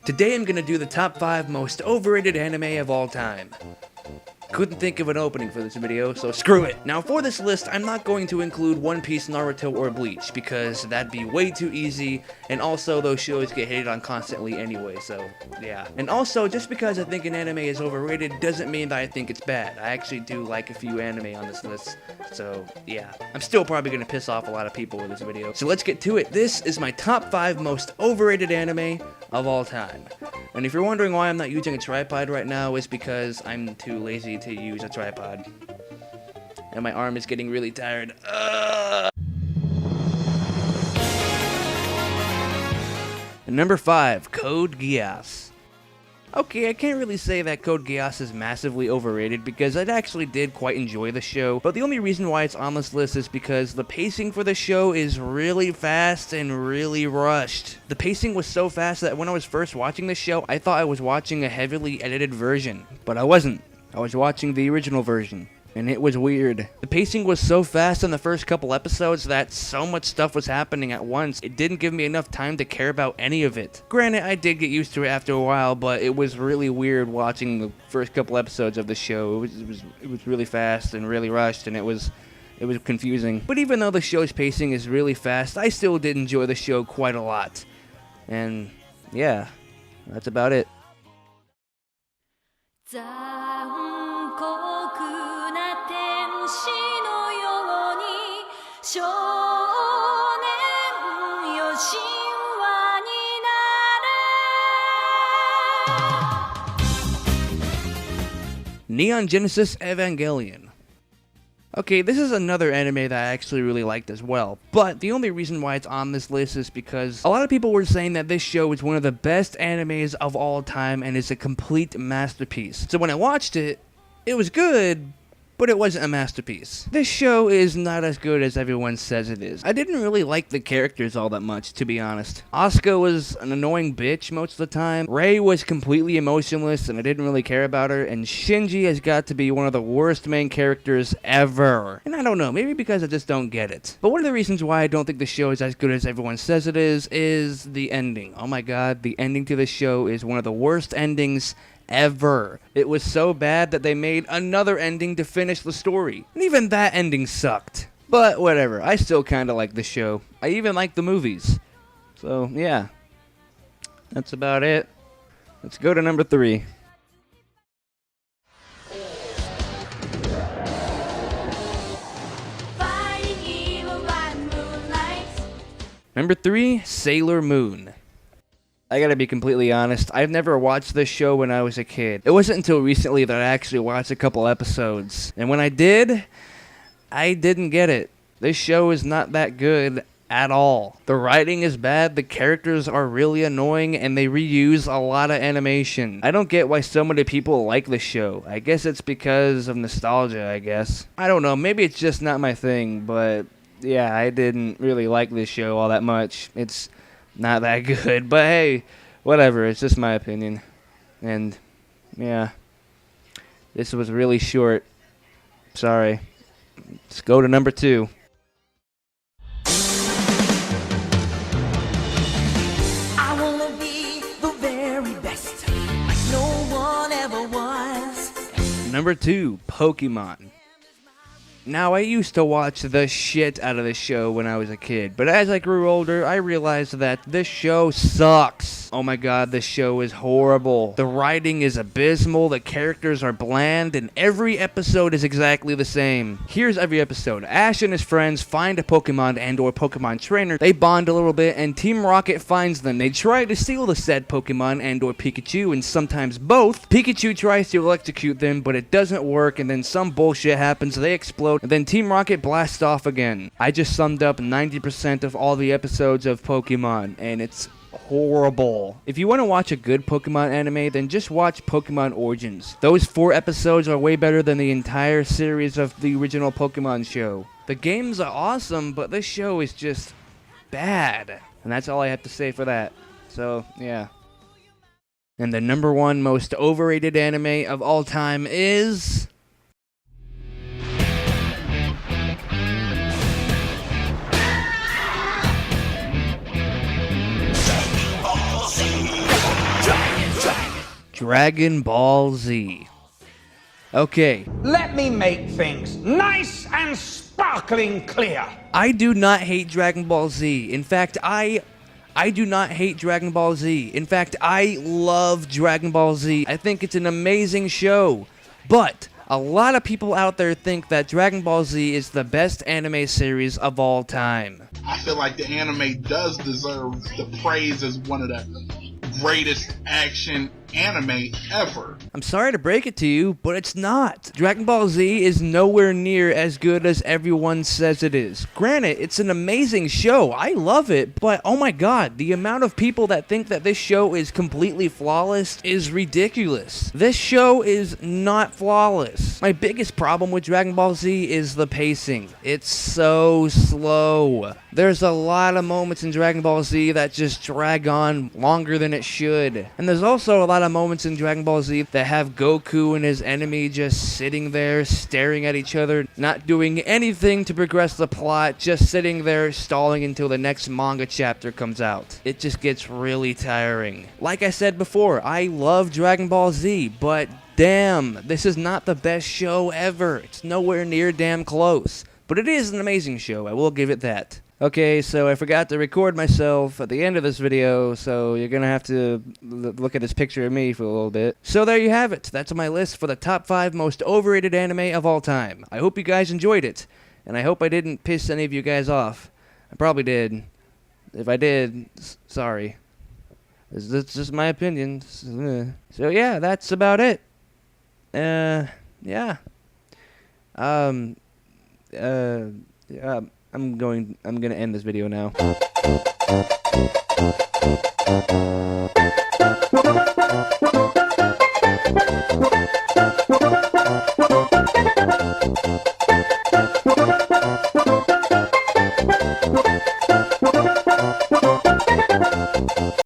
Today I'm gonna do the top 5 most overrated anime of all time. Couldn't think of an opening for this video, so screw it. Now for this list, I'm not going to include One Piece, Naruto, or Bleach, because that'd be way too easy, and also those shows get hated on constantly anyway, so yeah. And also, just because I think an anime is overrated doesn't mean that I think it's bad. I actually do like a few anime on this list, so yeah. I'm still probably gonna piss off a lot of people with this video. So let's get to it. This is my top 5 most overrated anime of all time. And if you're wondering why I'm not using a tripod right now, it's because I'm too lazy to use a tripod. And my arm is getting really tired. And number 5, Code Geass. Okay, I can't really say that Code Geass is massively overrated because I actually did quite enjoy the show, but the only reason why it's on this list is because the pacing for the show is really fast and really rushed. The pacing was so fast that when I was first watching the show, I thought I was watching a heavily edited version, but I wasn't. I was watching the original version. And it was weird. The pacing was so fast in the first couple episodes that so much stuff was happening at once, it didn't give me enough time to care about any of it. Granted, I did get used to it after a while, but it was really weird watching the first couple episodes of the show. It was really fast and really rushed, and it was confusing. But even though the show's pacing is really fast, I still did enjoy the show quite a lot. And yeah, that's about it. Neon Genesis Evangelion. Okay, this is another anime that I actually really liked as well, but the only reason why it's on this list is because a lot of people were saying that this show is one of the best animes of all time and is a complete masterpiece. So when I watched it, it was good, but it wasn't a masterpiece. This show is not as good as everyone says it is. I didn't really like the characters all that much, to be honest. Asuka was an annoying bitch most of the time. Rei was completely emotionless and I didn't really care about her. And Shinji has got to be one of the worst main characters ever. And I don't know, maybe because I just don't get it. But one of the reasons why I don't think the show is as good as everyone says it is the ending. Oh my god, the ending to this show is one of the worst endings ever. It was so bad that they made another ending to finish the story. And even that ending sucked. But whatever, I still kinda like the show. I even like the movies. So yeah, that's about it. Let's go to number 3. Number 3, Sailor Moon. I gotta be completely honest, I've never watched this show when I was a kid. It wasn't until recently that I actually watched a couple episodes. And when I did, I didn't get it. This show is not that good at all. The writing is bad, the characters are really annoying, and they reuse a lot of animation. I don't get why so many people like this show. I guess it's because of nostalgia, I guess. I don't know, maybe it's just not my thing, but yeah, I didn't really like this show all that much. It's not that good, but hey, whatever, it's just my opinion. And yeah, this was really short. Sorry. Let's go to number 2. I wanna be the very best, like no one ever was. Number 2, Pokemon. Now, I used to watch the shit out of this show when I was a kid, but as I grew older, I realized that this show sucks. Oh my god, this show is horrible. The writing is abysmal, the characters are bland, and every episode is exactly the same. Here's every episode. Ash and his friends find a Pokemon and or Pokemon trainer, they bond a little bit, and Team Rocket finds them. They try to steal the said Pokemon and or Pikachu, and sometimes both. Pikachu tries to electrocute them, but it doesn't work, and then some bullshit happens, they explode, and then Team Rocket blasts off again. I just summed up 90% of all the episodes of Pokemon, and it's horrible. If you want to watch a good Pokemon anime, then just watch Pokemon Origins. Those 4 episodes are way better than the entire series of the original Pokemon show. The games are awesome, but this show is just bad. And that's all I have to say for that. So, yeah. And the number 1 most overrated anime of all time is Dragon Ball Z. Okay, Let me make things nice and sparkling clear. I do not hate Dragon Ball Z. In fact, I do not hate Dragon Ball Z. In fact, I love Dragon Ball Z. I think it's an amazing show. But a lot of people out there think that Dragon Ball Z is the best anime series of all time. I feel like the anime does deserve the praise as one of the greatest action anime ever. I'm sorry to break it to you, but it's not. Dragon Ball Z is nowhere near as good as everyone says it is. Granted, it's an amazing show. I love it, but oh my god, the amount of people that think that this show is completely flawless is ridiculous. This show is not flawless. My biggest problem with Dragon Ball Z is the pacing. It's so slow. There's a lot of moments in Dragon Ball Z that just drag on longer than it should. And there's also a lot of moments in Dragon Ball Z that have Goku and his enemy just sitting there staring at each other, not doing anything to progress the plot, just sitting there stalling until the next manga chapter comes out. It just gets really tiring. Like I said before, I love Dragon Ball Z, but damn, this is not the best show ever. It's nowhere near damn close. But it is an amazing show, I will give it that. Okay, so I forgot to record myself at the end of this video, so you're gonna have to look at this picture of me for a little bit. So there you have it. That's my list for the top 5 most overrated anime of all time. I hope you guys enjoyed it, and I hope I didn't piss any of you guys off. I probably did. If I did, sorry. It's just my opinion. So yeah, that's about it. Yeah. I'm gonna end this video now.